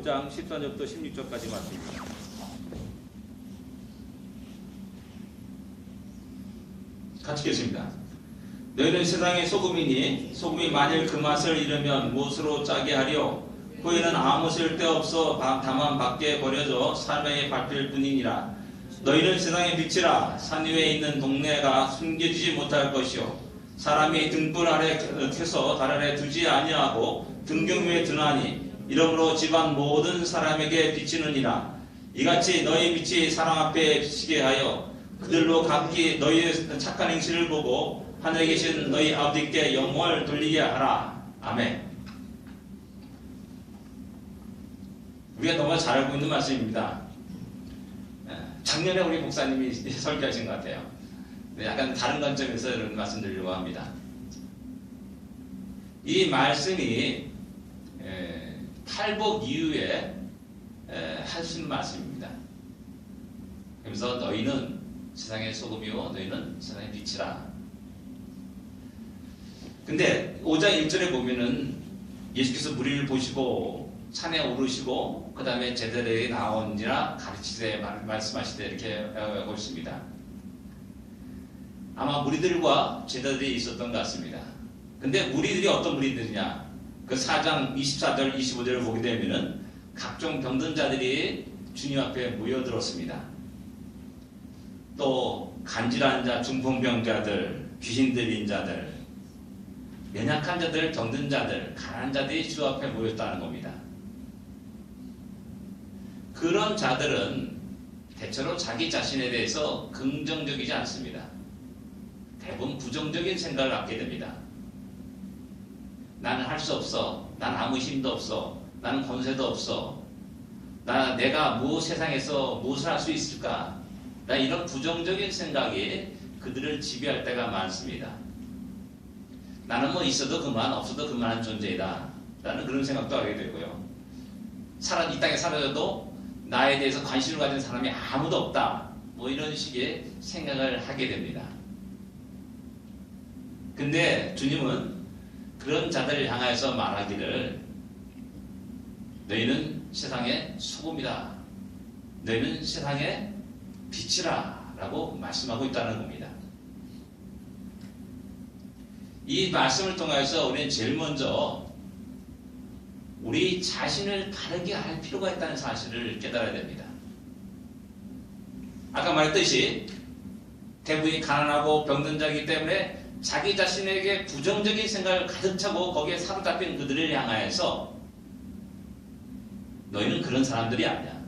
5장 14절부터 16절까지 말씀입니다. 같이 읽겠습니다. 너희는 세상의 소금이니 소금이 만일 그 맛을 잃으면 무엇으로 짜게 하리요? 후에는 아무 쓸데없어 다만 밖에 버려져 사명에 밟힐 뿐이니라. 너희는 세상의 빛이라. 산 위에 있는 동네가 숨겨지지 못할 것이요 사람이 등불 아래 켜서 달 아래 두지 아니하고 등경 위에 두나니 이러므로 집안 모든 사람에게 비치느니라. 이같이 너희 빛이 사람 앞에 비치게 하여 그들로 각기 너희의 착한 행실을 보고 하늘에 계신 너희 아버지께 영광을 돌리게 하라. 아멘. 우리가 너무 잘 알고 있는 말씀입니다. 작년에 우리 목사님이 설교하신 것 같아요. 약간 다른 관점에서 이런 말씀 드리려고 합니다. 이 말씀이 탈복 이후에 하신 말씀입니다. 그래서 너희는 세상의 소금이요 너희는 세상의 빛이라. 근데 5장 1절에 보면은 예수께서 무리를 보시고 산에 오르시고 그 다음에 제자들에게 나온지라 가르치되 말씀하시되 이렇게 하고 있습니다. 아마 무리들과 제자들이 있었던 것 같습니다. 근데 무리들이 어떤 무리들이냐? 그 4장 24절 25절을 보게 되면은 각종 병든 자들이 주님 앞에 모여들었습니다. 또 간질한 자, 중풍병자들, 귀신 들린 자들, 연약한 자들, 병든 자들, 가난한 자들이 주 앞에 모였다는 겁니다. 그런 자들은 대체로 자기 자신에 대해서 긍정적이지 않습니다. 대부분 부정적인 생각을 갖게 됩니다. 나는 할 수 없어. 난 아무 힘도 없어. 나는 권세도 없어. 내가 세상에서 무엇을 할 수 있을까? 이런 부정적인 생각이 그들을 지배할 때가 많습니다. 나는 뭐 있어도 그만, 없어도 그만한 존재이다. 라는 그런 생각도 하게 되고요. 이 땅에 사라져도 나에 대해서 관심을 가진 사람이 아무도 없다. 뭐 이런 식의 생각을 하게 됩니다. 근데 주님은 그런 자들을 향해서 말하기를 너희는 세상의 소금이다. 너희는 세상의 빛이라 라고 말씀하고 있다는 겁니다. 이 말씀을 통해서 우리는 제일 먼저 우리 자신을 바르게 할 필요가 있다는 사실을 깨달아야 됩니다. 아까 말했듯이 대부분이 가난하고 병든 자이기 때문에 자기 자신에게 부정적인 생각을 가득 차고 거기에 사로잡힌 그들을 향하여서 너희는 그런 사람들이 아니야.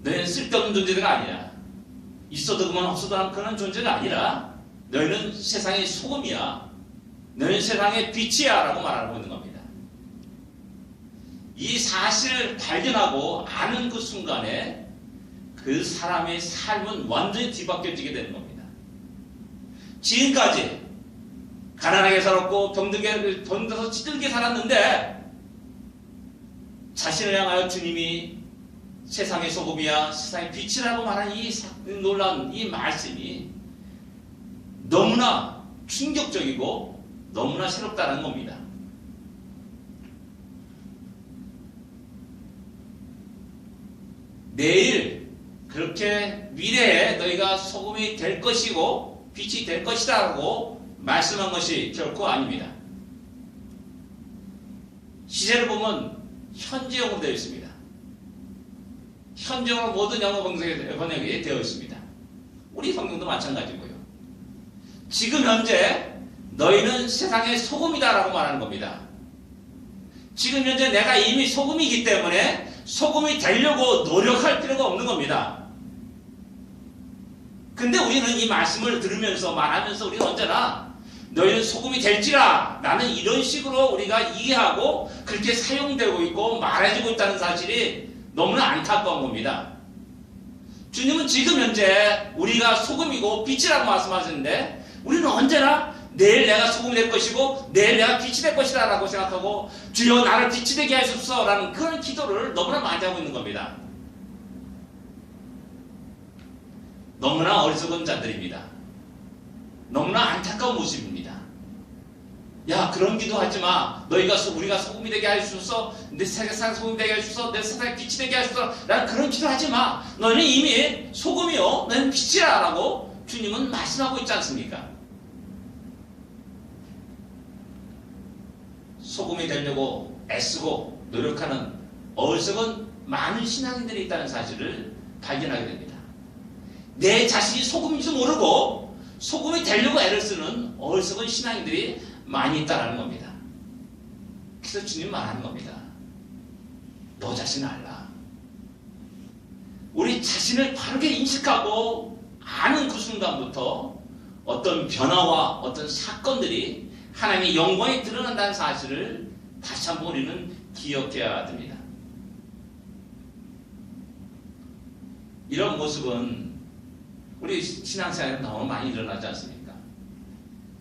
너희는 쓸데없는 존재가 아니야. 있어도 그만 없어도 그런 존재가 아니라 너희는 세상의 소금이야. 너희는 세상의 빛이야 라고 말하고 있는 겁니다. 이 사실을 발견하고 아는 그 순간에 그 사람의 삶은 완전히 뒤바뀌어지게 되는 겁니다. 지금까지 가난하게 살았고 병들어서 찌들게 살았는데 자신을 향하여 주님이 세상의 소금이야 세상의 빛이라고 말하는 이 놀라운 이 말씀이 너무나 충격적이고 너무나 새롭다는 겁니다. 내일 그렇게 미래에 너희가 소금이 될 것이고 빛이 될 것이라고 말씀한 것이 결코 아닙니다. 시제를 보면 현재형으로 되어 있습니다. 현재형으로 모든 영어 번역이 되어 있습니다. 우리 성경도 마찬가지고요. 지금 현재 너희는 세상의 소금이다라고 말하는 겁니다. 지금 현재 내가 이미 소금이기 때문에 소금이 되려고 노력할 필요가 없는 겁니다. 근데 우리는 이 말씀을 들으면서 말하면서 우리는 언제나 너희는 소금이 될지라 라는 이런 식으로 우리가 이해하고 그렇게 사용되고 있고 말해주고 있다는 사실이 너무나 안타까운 겁니다. 주님은 지금 현재 우리가 소금이고 빛이라고 말씀하시는데 우리는 언제나 내일 내가 소금이 될 것이고 내일 내가 빛이 될 것이다 라고 생각하고 주여 나를 빛이 되게 하소서 라는 그런 기도를 너무나 많이 하고 있는 겁니다. 너무나 어리석은 자들입니다. 너무나 안타까운 모습입니다. 야, 그런 기도 하지 마. 우리가 소금이 되게 하소서, 내 세상에 소금이 되게 하소서, 내 세상에 빛이 되게 하소서. 라는 그런 기도 하지 마. 너는 이미 소금이요, 너는 빛이라. 라고 주님은 말씀하고 있지 않습니까? 소금이 되려고 애쓰고 노력하는 어리석은 많은 신앙인들이 있다는 사실을 발견하게 됩니다. 내 자신이 소금인지도 모르고 소금이 되려고 애를 쓰는 어리석은 신앙인들이 많이 있다는 겁니다. 그래서 주님 말하는 겁니다. 너 자신을 알라. 우리 자신을 바르게 인식하고 아는 그 순간부터 어떤 변화와 어떤 사건들이 하나님의 영광이 드러난다는 사실을 다시 한번 우리는 기억해야 됩니다. 이런 모습은 우리 신앙생활에 너무 많이 일어나지 않습니까?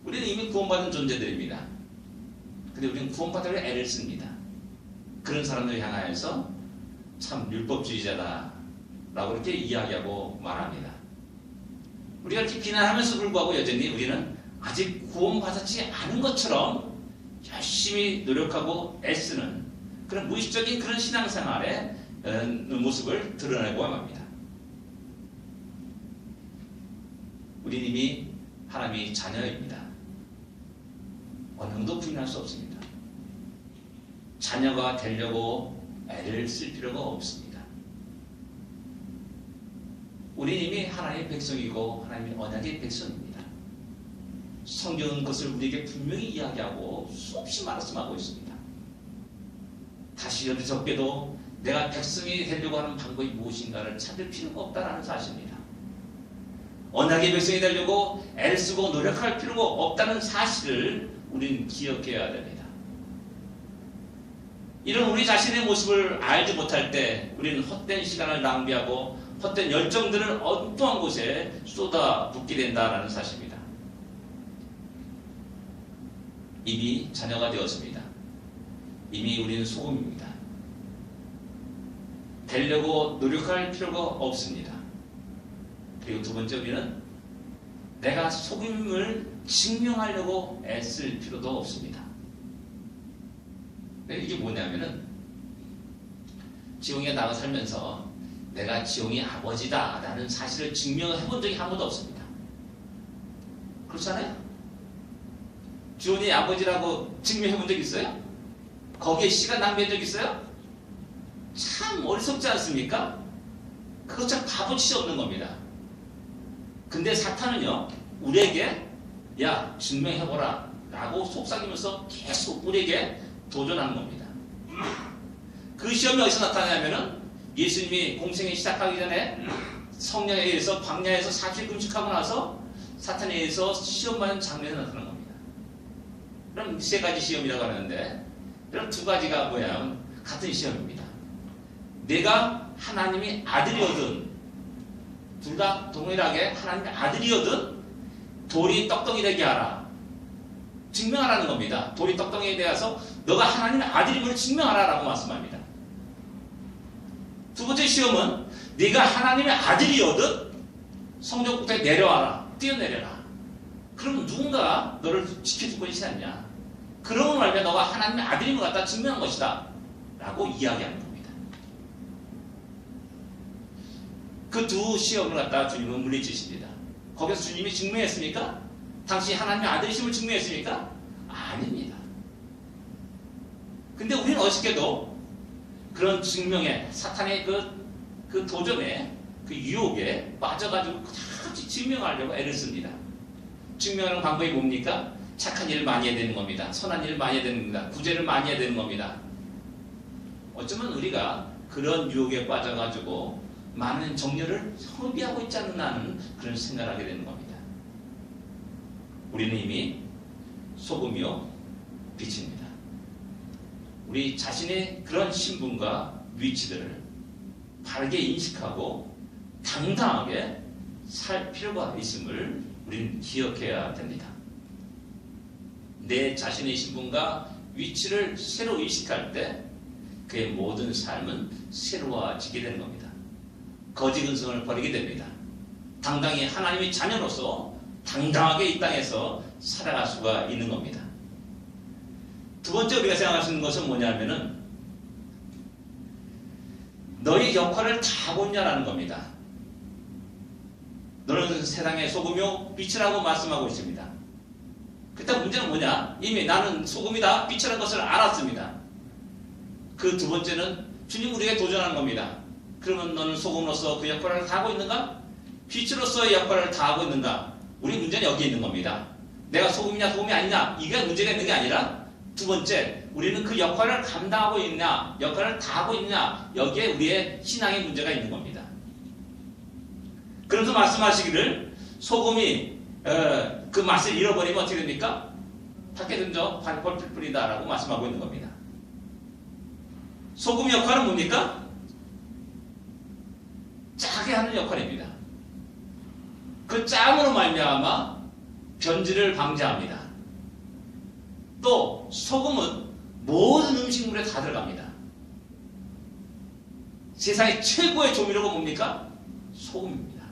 우리는 이미 구원받은 존재들입니다. 근데 우리는 구원받으려 애를 씁니다. 그런 사람들 향하여서 참 율법주의자다 라고 이렇게 이야기하고 말합니다. 우리가 이렇게 비난하면서 불구하고 여전히 우리는 아직 구원받았지 않은 것처럼 열심히 노력하고 애쓰는 그런 무의식적인 그런 신앙생활의 모습을 드러내고 합니다. 우리는 이미 하나님의 자녀입니다. 어느 정도 부인할 수 없습니다. 자녀가 되려고 애를 쓸 필요가 없습니다. 우리는 이미 하나님의 백성이고 하나님의 언약의 백성입니다. 성경은 그것을 우리에게 분명히 이야기하고 수없이 말씀하고 있습니다. 다시 어리석게도 내가 백성이 되려고 하는 방법이 무엇인가를 찾을 필요가 없다는 사실입니다. 언약의 백성이 되려고 애를 쓰고 노력할 필요가 없다는 사실을 우리는 기억해야 됩니다. 이런 우리 자신의 모습을 알지 못할 때 우리는 헛된 시간을 낭비하고 헛된 열정들을 엉뚱한 곳에 쏟아붓게 된다는 사실입니다. 이미 자녀가 되었습니다. 이미 우리는 소금입니다. 되려고 노력할 필요가 없습니다. 그리고 두 번째, 우리는 내가 소금을 증명하려고 애쓸 필요도 없습니다. 이게 뭐냐면은 지용이가 나가 살면서 내가 지용이 아버지다 라는 사실을 증명해 본 적이 한 번도 없습니다. 그렇잖아요? 지용이 아버지라고 증명해 본 적 있어요? 거기에 시간 낭비한 적 있어요? 참 어리석지 않습니까? 그것 참 값어치 없는 겁니다. 근데 사탄은요, 우리에게 야, 증명해보라 라고 속삭이면서 계속 우리에게 도전하는 겁니다. 그 시험이 어디서 나타나냐면은 예수님이 공생이 시작하기 전에 성령에 의해서 광야에서 40일 금식하고 나서 사탄에 의해서 시험받는 장면이 나타나는 겁니다. 그럼 세 가지 시험이라고 하는데, 그럼 두 가지가 뭐야? 같은 시험입니다. 내가 하나님의 아들이거든, 둘 다 동일하게 하나님의 아들이거든 돌이 떡덩이 되게 하라, 증명하라는 겁니다. 돌이 떡덩이에 대해서 너가 하나님의 아들임을 증명하라 라고 말씀합니다. 두 번째 시험은 네가 하나님의 아들이거든 성전부터 내려와라, 뛰어내려라. 그럼 누군가 너를 지켜줄 것이 있지 않냐? 그러면 말면 너가 하나님의 아들임을 갖다 증명한 것이다 라고 이야기하는 겁니다. 그 두 시험을 갖다가 주님은 물리치십니다. 거기서 주님이 증명했습니까? 당신이 하나님의 아들이심을 증명했습니까? 아닙니다. 근데 우리는 어저께도 그런 증명에, 사탄의 그 도전에, 그 유혹에 빠져가지고 같이 증명하려고 애를 씁니다. 증명하는 방법이 뭡니까? 착한 일을 많이 해야 되는 겁니다. 선한 일을 많이 해야 되는 겁니다. 구제를 많이 해야 되는 겁니다. 어쩌면 우리가 그런 유혹에 빠져가지고 많은 정열을 허비하고 있지 않나는 그런 생각을 하게 되는 겁니다. 우리는 이미 소금이요 빛입니다. 우리 자신의 그런 신분과 위치들을 바르게 인식하고 당당하게 살 필요가 있음을 우리는 기억해야 됩니다. 내 자신의 신분과 위치를 새로 인식할 때 그의 모든 삶은 새로워지게 되는 겁니다. 거짓 근성을 버리게 됩니다. 당당히 하나님의 자녀로서 당당하게 이 땅에서 살아갈 수가 있는 겁니다. 두 번째 우리가 생각할 수 있는 것은 뭐냐면은 너희 역할을 다 하고 있냐라는 겁니다. 너는 세상의 소금이요 빛이라고 말씀하고 있습니다. 그때 문제는 뭐냐? 이미 나는 소금이다 빛이라는 것을 알았습니다. 그 두 번째는 주님 우리에게 도전하는 겁니다. 그러면 너는 소금으로서 그 역할을 다 하고 있는가? 빛으로서의 역할을 다 하고 있는가? 우리 문제는 여기 있는 겁니다. 내가 소금이냐 소금이 아니냐 이게 문제가 있는 게 아니라 두 번째 우리는 그 역할을 감당하고 있냐 역할을 다 하고 있냐 여기에 우리의 신앙의 문제가 있는 겁니다. 그래서 말씀하시기를 소금이 그 맛을 잃어버리면 어떻게 됩니까? 밖에 던져 벌필 뿐이다 라고 말씀하고 있는 겁니다. 소금 역할은 뭡니까? 짜게 하는 역할입니다. 그 짬으로 말미암아 변질을 방지합니다. 또 소금은 모든 음식물에 다 들어갑니다. 세상의 최고의 조미료가 뭡니까? 소금입니다.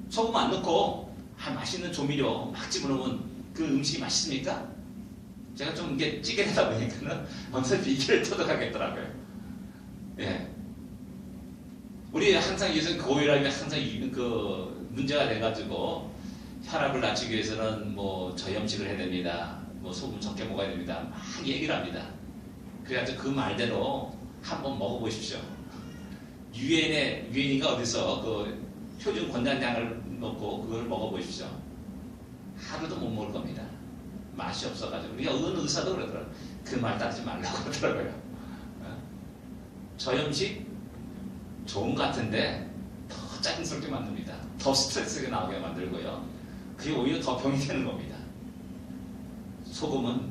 소금 안 넣고 맛있는 조미료 막 집어넣으면 그 음식이 맛있습니까? 제가 좀 이게 찌개다 보니까는 벌써 비계를 터득하겠더라고요. 예. 우리 항상 요즘 고혈압이 항상 그 문제가 돼가지고 혈압을 낮추기 위해서는 뭐 저염식을 해야 됩니다. 뭐 소금 적게 먹어야 됩니다. 막 얘기를 합니다. 그래가지고 그 말대로 한번 먹어보십시오. 유엔이가 어디서 그 표준 권장량을 놓고 그걸 먹어보십시오. 하루도 못 먹을 겁니다. 맛이 없어가지고. 우리가 어느 의사도 그러더라고요. 그 말 따르지 말라고 하더라고요. 저염식 좋은 것 같은데 더 짜증스럽게 만듭니다. 더 스트레스가 나오게 만들고요. 그게 오히려 더 병이 되는 겁니다. 소금은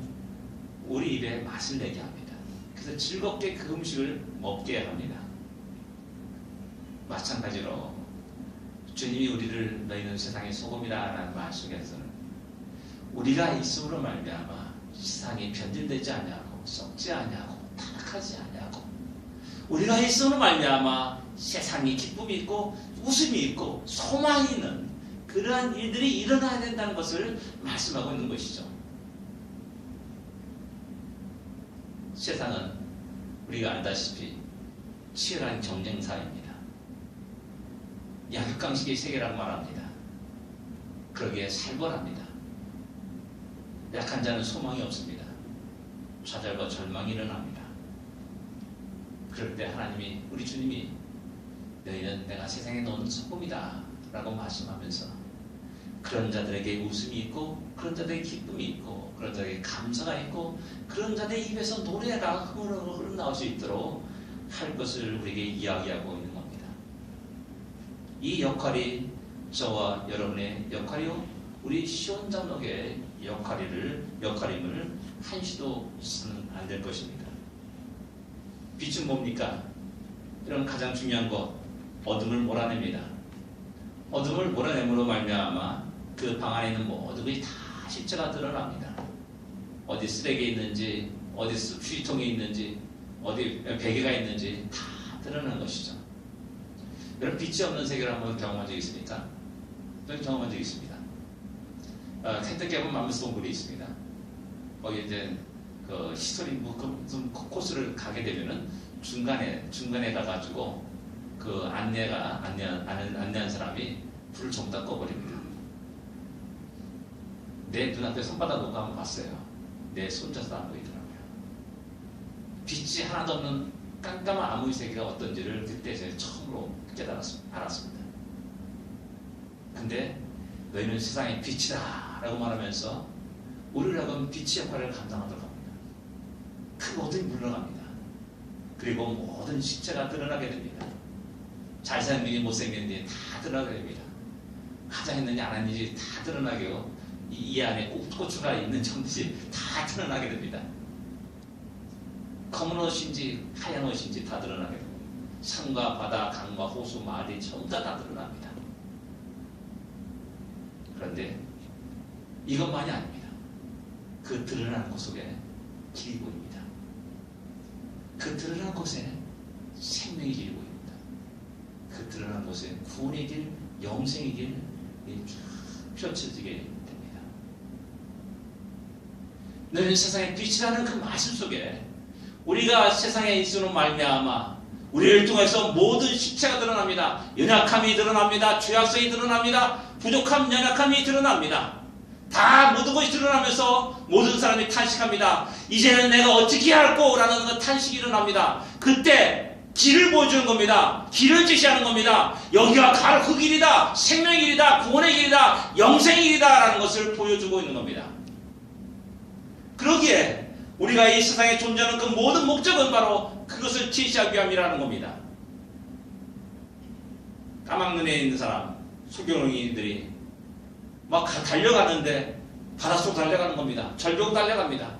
우리 입에 맛을 내게 합니다. 그래서 즐겁게 그 음식을 먹게 합니다. 마찬가지로 주님이 우리를 너희는 세상의 소금이라는 말 속에서는 우리가 있음으로 말미암아 세상이 변질되지 않냐고 썩지 않냐고 타락하지 않냐고 우리가 있음으로 말미암아 세상이 기쁨이 있고 웃음이 있고 소망이 있는 그러한 일들이 일어나야 된다는 것을 말씀하고 있는 것이죠. 세상은 우리가 알다시피 치열한 경쟁사입니다. 약육강식의 세계라고 말합니다. 그러기에 살벌합니다. 약한 자는 소망이 없습니다. 좌절과 절망이 일어납니다. 그럴 때 하나님이 우리 주님이 너희는 내가 세상에 놓은 소금이다 라고 말씀하면서 그런 자들에게 웃음이 있고 그런 자들에게 기쁨이 있고 그런 자들에게 감사가 있고 그런 자들의 입에서 노래가 흘러나올 수 있도록 할 것을 우리에게 이야기하고 있는 겁니다. 이 역할이 저와 여러분의 역할이요 우리 시온장로교의 역할임을 한시도 있으면 안 될 것입니다. 빛은 뭡니까? 이런 가장 중요한 것 어둠을 몰아냅니다. 어둠을 몰아내므로 말미암아 그 방 안에 있는 모든 것이 다 실체가 드러납니다. 어디 쓰레기 있는지 어디 휴지통에 있는지 어디 베개가 있는지 다 드러나는 것이죠. 여러분 빛이 없는 세계를 한번 경험한 적 있습니까? 저는 경험한 적 있습니다. 켄터키 하면 맘스 동굴이 있습니다. 거기 이제 그 히스토리 무슨 코스를 가게 되면은 중간에 가가지고 그 안내한 사람이 불을 전부 다 꺼버립니다. 내 눈앞에 손바닥 놓고 한번 봤어요. 내 손자도 안 보이더라고요. 빛이 하나도 없는 깜깜한 암흑의 세계가 어떤지를 그때 제가 처음으로 알았습니다. 근데 너희는 세상의 빛이다 라고 말하면서 우리를 하여금 빛의 역할을 감당하도록 합니다. 그 모든 물러갑니다. 그리고 모든 실체가 드러나게 됩니다. 잘생긴지 못생긴지 다 드러나게 됩니다. 가장했느냐 안 했는지 다 드러나게요. 이 안에 고추가 있는 정도지 다 드러나게 됩니다. 검은 옷인지 하얀 옷인지 다 드러나게 됩니다. 산과 바다, 강과 호수, 마을이 전부 다 드러납니다. 그런데 이것만이 아닙니다. 그 드러나는 곳 속에 길이 보입니다. 그 드러나는 곳에 생명의 길이 보입니다. 그 드러나는 곳에 구원의 길, 영생의 길이 쫙 펼쳐지게 됩니다. 너희는 세상의 빛이라는 그 말씀 속에 우리가 세상에 있으로 말미암아 우리를 통해서 모든 실체가 드러납니다. 연약함이 드러납니다. 죄악성이 드러납니다. 부족함, 연약함이 드러납니다. 다 모든 것이 드러나면서 모든 사람이 탄식합니다. 이제는 내가 어떻게 할꼬? 라는 그 탄식이 일어납니다. 그때 길을 보여주는 겁니다. 길을 제시하는 겁니다. 여기가 바로 그 길이다. 생명의 길이다. 구원의 길이다. 영생의 길이다. 라는 것을 보여주고 있는 겁니다. 그러기에 우리가 이 세상에 존재하는 그 모든 목적은 바로 그것을 제시하기 위함이라는 겁니다. 까막눈에 있는 사람, 소경이들이 막 달려가는데 바닷속 달려가는 겁니다. 절벽 달려갑니다.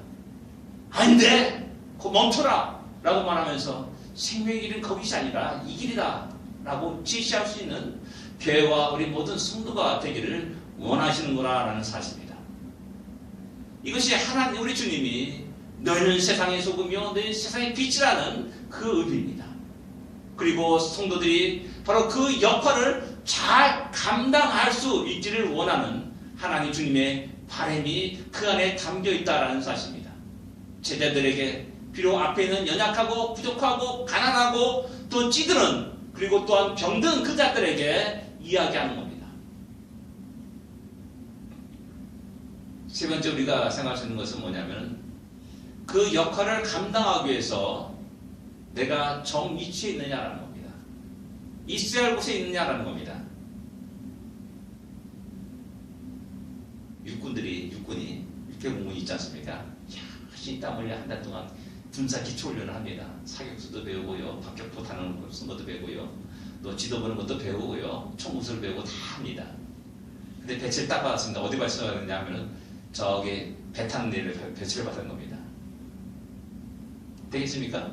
안 돼! 멈춰라! 라고 말하면서 생명의 길은 거기이 아니라 이 길이다 라고 제시할 수 있는 교회와 우리 모든 성도가 되기를 원하시는 거라는 사실입니다. 이것이 하나님 우리 주님이 너희는 세상의 소금이요 너희는 세상의 빛이라는 그 의미입니다. 그리고 성도들이 바로 그 역할을 잘 감당할 수 있기를 원하는 하나님 주님의 바람이 그 안에 담겨 있다는 사실입니다. 제자들에게 비록 앞에 있는 연약하고 부족하고 가난하고 또 찌드는 그리고 또한 병든 그 자들에게 이야기하는 겁니다. 세 번째 우리가 생각할 수 있는 것은 뭐냐면 그 역할을 감당하기 위해서 내가 정 위치에 있느냐라는 겁니다. 있어야 할 곳에 있느냐라는 겁니다. 육군이 육해공군이 있지 않습니까? 열심히 땀 흘려 한 달 동안 군사 기초훈련을 합니다. 사격수도 배우고요, 박격포 타는 것도 배우고요, 또 지도 보는 것도 배우고요, 총무술 배우고 다 합니다. 근데 배치를 딱 받았습니다. 어디 배치를 받았냐 하면은 저기 배 타는 데를 배치를 받은 겁니다. 되겠습니까?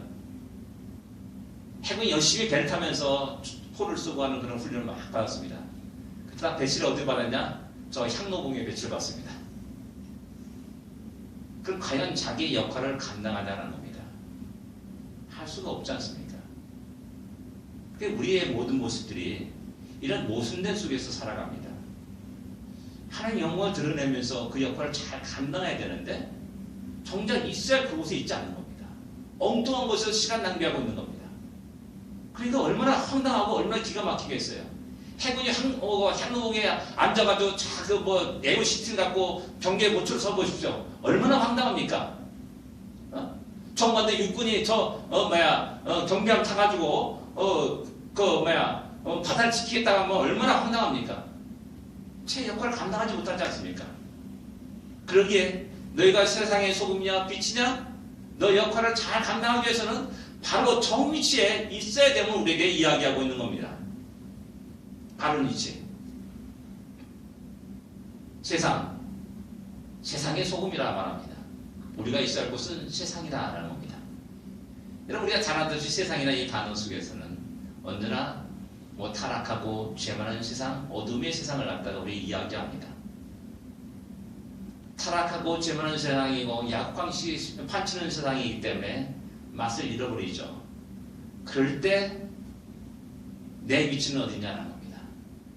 해군이 열심히 배를 타면서 포를 쏘고 하는 그런 훈련을 막 받았습니다. 그때 딱 배치를 어디 받았냐? 저 향로공에 배치를 받습니다. 그럼 과연 자기의 역할을 감당하자는 겁니다. 할 수가 없지 않습니까? 우리의 모든 모습들이 이런 모순된 속에서 살아갑니다. 하나님 영광을 드러내면서 그 역할을 잘 감당해야 되는데 정작 있어야 그곳에 있지 않는 겁니다. 엉뚱한 곳에서 시간 낭비하고 있는 겁니다. 그러니까 얼마나 황당하고 얼마나 기가 막히겠어요. 해군이 향로공에 앉아가지고 그 네모 시트를 갖고 경계 모처를 서보십시오. 얼마나 황당합니까? 정관대 육군이 경비함 타가지고 바다를 지키겠다고 하면 얼마나 황당합니까? 제 역할을 감당하지 못하지 않습니까? 그러기에 너희가 세상의 소금이냐 빛이냐? 너 역할을 잘 감당하기 위해서는 바로 정위치에 있어야 됨을 우리에게 이야기하고 있는 겁니다. 바른 위치. 세상의 소금이라 말합니다. 우리가 있어야 할 곳은 세상이다라는 겁니다. 여러분 우리가 잘 알듯이 세상이나 이 단어 속에서는 언제나 타락하고 죄 많은 세상, 어둠의 세상을 갖다가 우리 이야기합니다. 타락하고 죄 많은 세상이고 약광시 판치는 세상이기 때문에 맛을 잃어버리죠. 그럴 때 내 위치는 어디냐라는 겁니다.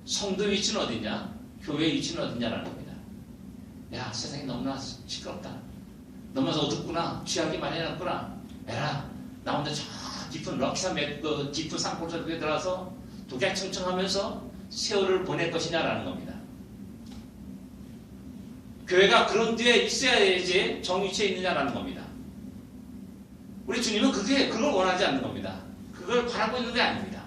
성도 위치는 어디냐? 교회 위치는 어디냐라는 겁니다. 야, 세상이 너무나 시끄럽다. 너무나 어둡구나. 취하기 많이 해놨구나. 에라, 나 혼자 저 깊은 럭키산 그 깊은 산골 속에 들어가서 독약청청하면서 세월을 보낼 것이냐라는 겁니다. 교회가 그런 데에 있어야지 정위치에 있느냐라는 겁니다. 우리 주님은 그걸 원하지 않는 겁니다. 그걸 바라고 있는 게 아닙니다.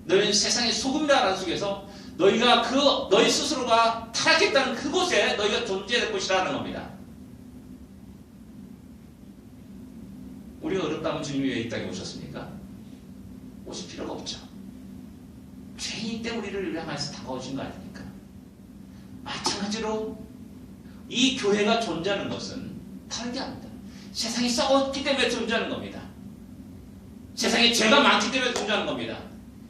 너희는 세상의 소금이라는 속에서 너희 스스로가 타락했다는 그곳에 너희가 존재해야 될 것이라는 겁니다. 우리가 어렵다면 주님이 왜 이 땅에 오셨습니까? 오실 필요가 없죠. 죄인이 때문에 우리를 향해서 다가오신 거 아닙니까? 마찬가지로 이 교회가 존재하는 것은 다른 게 아닙니다. 세상이 썩었기 때문에 존재하는 겁니다. 세상에 죄가 많기 때문에 존재하는 겁니다.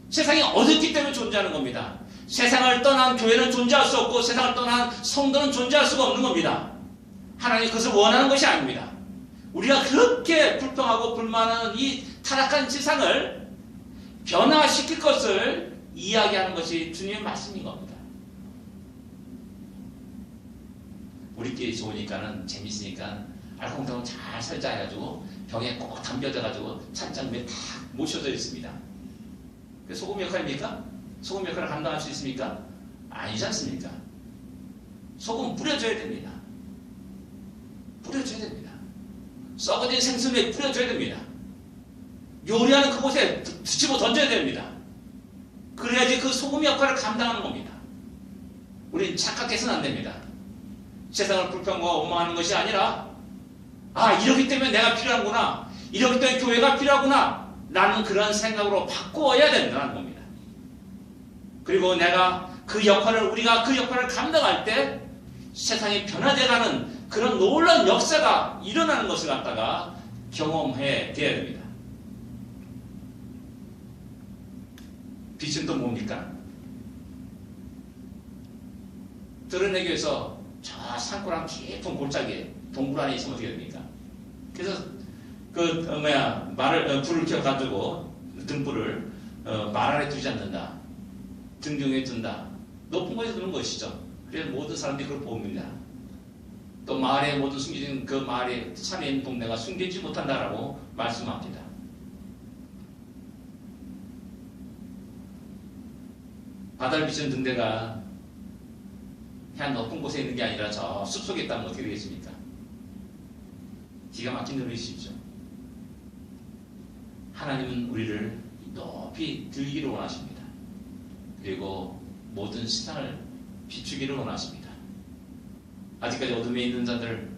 세상이 어둡기 때문에 존재하는 겁니다. 세상을 떠난 교회는 존재할 수 없고 세상을 떠난 성도는 존재할 수가 없는 겁니다. 하나님이 그것을 원하는 것이 아닙니다. 우리가 그렇게 불평하고 불만하는 이 타락한 세상을 변화시킬 것을 이야기하는 것이 주님의 말씀인 겁니다. 우리끼리 좋으니까는 재밌으니까 알콩달콩 잘 설자해가지고 벽에 꼭 담겨져가지고 찬장 위에 탁 모셔져 있습니다. 그 소금 역할입니까? 소금 역할을 감당할 수 있습니까? 아니지 않습니까? 소금 뿌려줘야 됩니다. 뿌려줘야 됩니다. 썩어진 생선에 뿌려줘야 됩니다. 요리하는 그곳에 뒤집어 던져야 됩니다. 그래야지 그 소금 역할을 감당하는 겁니다. 우린 착각해서는 안 됩니다. 세상을 불평과 원망하는 것이 아니라 이렇기 때문에 내가 필요하구나, 이렇기 때문에 교회가 필요하구나 라는 그런 생각으로 바꾸어야 된다는 겁니다. 그리고 내가 우리가 그 역할을 감당할 때 세상이 변화되어가는 그런 놀라운 역사가 일어나는 것을 갖다가 경험해 돼야 됩니다. 빛은 또 뭡니까? 드러내기 위해서 저 산고랑 깊은 골짜기에 동굴 안에 있으면 어떻게 됩니까? 그래서 불을 켜가지고 등불을 말 아래 두지 않는다, 등경에 둔다, 높은 곳에 두는 것이죠. 그래서 모든 사람들이 그걸 봅니다. 또 마을에 모두 숨겨진 그 마을에 산에 있는 동네가 숨기지 못한다라고 말씀합니다. 바다를 비추는 등대가 그냥 높은 곳에 있는 게 아니라 저 숲속에 있다면 어떻게 되겠습니까? 기가 막힌 노릇이시죠. 하나님은 우리를 높이 들기를 원하십니다. 그리고 모든 세상을 비추기를 원하십니다. 아직까지 어둠에 있는 자들,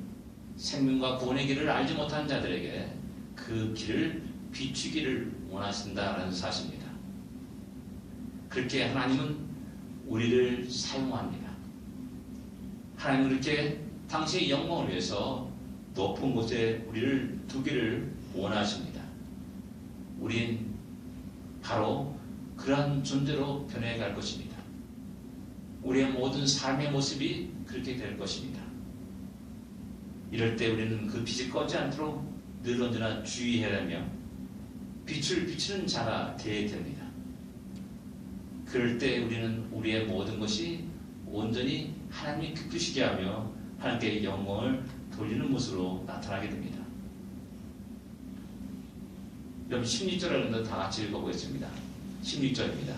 생명과 구원의 길을 알지 못한 자들에게 그 길을 비추기를 원하신다라는 사실입니다. 그렇게 하나님은 우리를 사용합니다. 하나님은 그렇게 당시의 영광을 위해서 높은 곳에 우리를 두기를 원하십니다. 우린 바로 그러한 존재로 변해갈 것입니다. 우리의 모든 삶의 모습이 그렇게 될 것입니다. 이럴 때 우리는 그 빛이 꺼지 않도록 늘 언제나 주의해야 하며 빛을 비추는 자가 되어야 됩니다. 그럴 때 우리는 우리의 모든 것이 온전히 하나님이 기쁘시게 하며 하나님께 영광을 돌리는 모습으로 나타나게 됩니다. 여러분 16절을 다 같이 읽어보겠습니다. 16절입니다.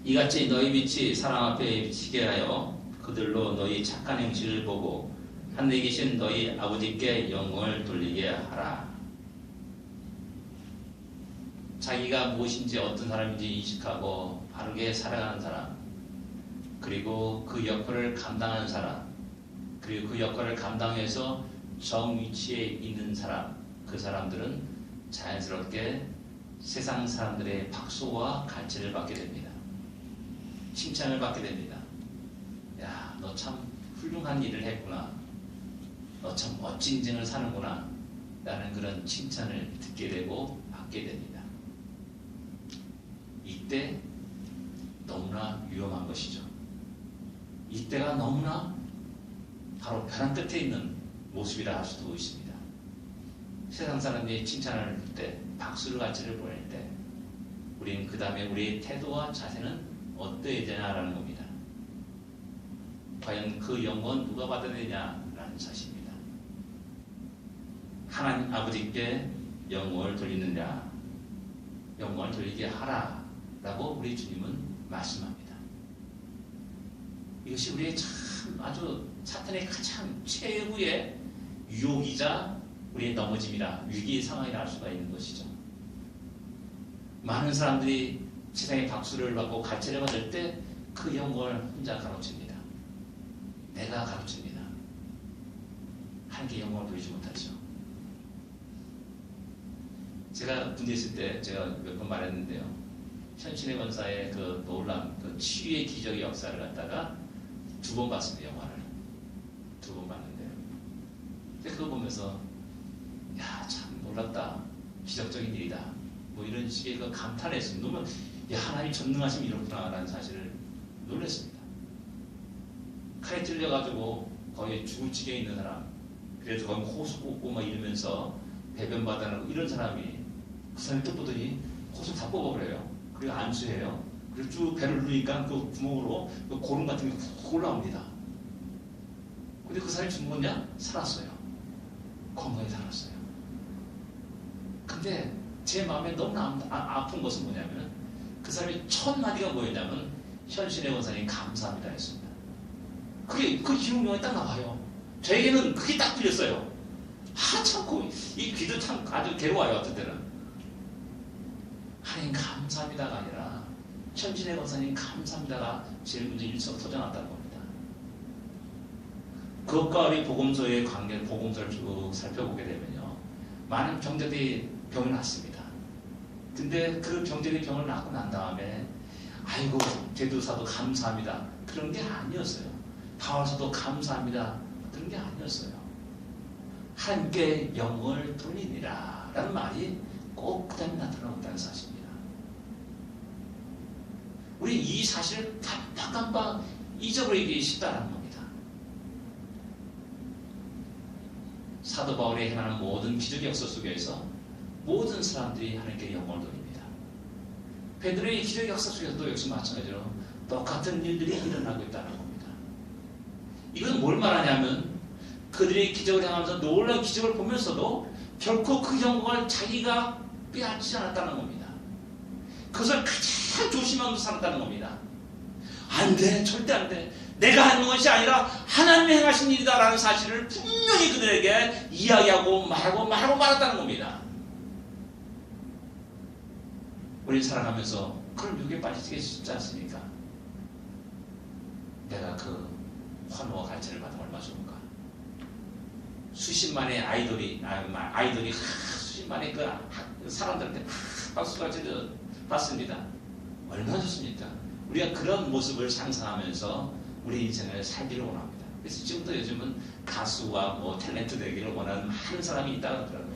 이같이 너희 빛이 사람 앞에 비치게 하여 그들로 너희 착한 행실을 보고 하늘에 계신 너희 아버지께 영광을 돌리게 하라. 자기가 무엇인지 어떤 사람인지 인식하고 바르게 살아가는 사람, 그리고 그 역할을 감당하는 사람, 그리고 그 역할을 감당해서 정위치에 있는 사람, 그 사람들은 자연스럽게 세상 사람들의 박수와 갈채를 받게 됩니다. 칭찬을 받게 됩니다. 야, 너 참 훌륭한 일을 했구나. 너 참 멋진 인생을 사는구나. 라는 그런 칭찬을 듣게 되고 받게 됩니다. 이때 너무나 위험한 것이죠. 이때가 너무나 바로 벼랑 끝에 있는 모습이라 할 수도 있습니다. 세상 사람들이 칭찬을 할 때, 박수를 갈채를 보낼 때 우리는 그 다음에 우리의 태도와 자세는 어떠해야 되냐라는 겁니다. 과연 그 영광은 누가 받아야 되냐라는 사실입니다. 하나님 아버지께 영광을 돌리느냐, 영광을 돌리게 하라 라고 우리 주님은 말씀합니다. 이것이 우리의 참 아주 사탄의 가장 최후의 유혹이자 우리의 넘어짐이라, 위기의 상황이라 할 수가 있는 것이죠. 많은 사람들이 세상에 박수를 받고 갈채를 받을 때 그 영광을 혼자 가로챕니다. 내가 가로챕니다. 하나님께 영광을 돌리지 못하죠. 제가 군대에 있을 때 제가 몇 번 말했는데요. 현신의 권사의 그 놀라운 그 치유의 기적의 역사를 갖다가 2번 봤습니다. 영화를 2번 봤는데요. 근데 그거 보면서 야, 참 놀랍다, 기적적인 일이다, 뭐 이런 식의 그 감탄했습니다. 너무 야, 하나님이 전능하심이 이렇구나라는 사실을 놀랐습니다. 칼에 찔려가지고 거의 죽을 지경에 있는 사람, 그래서 거의 호수 꽂고 막 이러면서 배변 받아내고 이런 사람이, 그 사람이 또 보더니 호수 다 뽑아버려요. 그리고 안수해요. 그리고 쭉 배를 누르니까 그 구멍으로 그 고름 같은 게 훅 올라옵니다. 근데 그 사람이 죽었냐? 살았어요. 건강히 살았어요. 근데 제 마음에 너무 아픈 것은 뭐냐면 그 사람이 첫 마디가 뭐였냐면 현신의 권사님 감사합니다 했습니다. 그게 그 기록용에 딱 나와요. 저에게는 그게 딱 들렸어요. 참고 이 귀도 참 아주 괴로워요. 어떤 때는 하나님 감사합니다가 아니라 현신의 권사님 감사합니다가 제일 먼저 일석터져났다는 겁니다. 그것과 우리 복음서의 관계를 복음서를 쭉 살펴보게 되면요, 많은 병자들이 병을 낳습니다. 근데 그 병자들이 병을 낳고 난 다음에 아이고 대두사도 감사합니다 그런 게 아니었어요. 바울사도 감사합니다 그런 게 아니었어요. 하나님께 영광을 돌리니라 라는 말이 꼭 그 다음에 나타나고 있다는 사실입니다. 우리 이 사실을 깜빡깜빡 잊어버리기 쉽다는 겁니다. 사도 바울이 행하는 모든 기적 역사 속에서 모든 사람들이 하나님께 영광을 돌립니다. 베드로의 기적 역사 속에서도 역시 마찬가지로 똑같은 일들이 일어나고 있다는 겁니다. 이건 뭘 말하냐면 그들이 기적을 행하면서 놀라운 기적을 보면서도 결코 그 영광을 자기가 빼앗지 않았다는 겁니다. 그것을 가장 조심하면서 살았다는 겁니다. 안 돼, 절대 안 돼. 내가 하는 것이 아니라 하나님이 행하신 일이다 라는 사실을 분명히 그들에게 이야기하고 말았다는 겁니다. 우리 살아가면서 그런 유혹에 빠지기 쉽지 않습니까? 내가 그 환호와 갈채를 받으면 얼마나 좋은가. 수십만의 아이돌이 수십만의 그 사람들한테 박수갈채를 받습니다. 얼마나 좋습니까? 우리가 그런 모습을 상상하면서 우리 인생을 살기를 원합니다. 그래서 지금도 요즘은 가수와 뭐 탤런트 되기를 원하는 많은 사람이 있다고 하더라고요.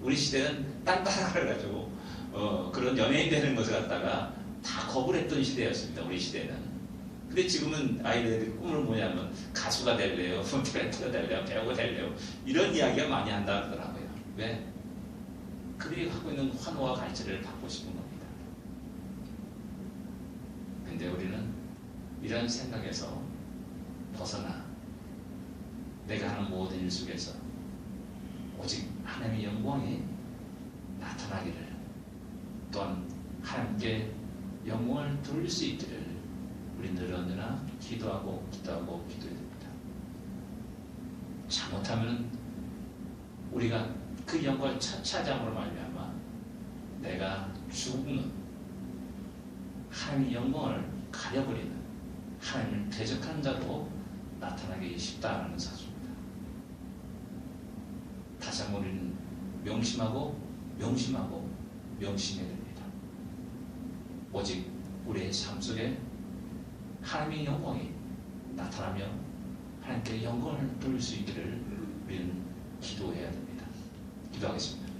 우리 시대는 딴 따라가가지고 그런 연예인 되는 것을 갖다가 다 거부를 했던 시대였습니다. 우리 시대는. 근데 지금은 아이들의 꿈을 뭐냐면 가수가 될래요, 탤런트가 될래요, 배우가 될래요, 이런 이야기가 많이 한다 그러더라고요. 왜? 그들이 갖고 있는 환호와 갈채를 받고 싶은 겁니다. 근데 우리는 이런 생각에서 벗어나 내가 하는 모든 일 속에서 오직 하나님의 영광이 나타나기를, 또한 하나님께 영광을 돌릴 수 있기를 우리 늘 언제나 기도해야 됩니다. 잘못하면 우리가 그 영광을 차지함으로 말미암아 내가 죽는 하나님의 영광을 가려버리는 하나님을 대적하는 자로 나타나기 쉽다는 사실입니다. 다시 한번 우리는 명심해야 됩니다. 오직 우리의 삶 속에 하나님의 영광이 나타나며 하나님께 영광을 돌릴 수 있기를 우리는 기도해야 됩니다. 기도하겠습니다.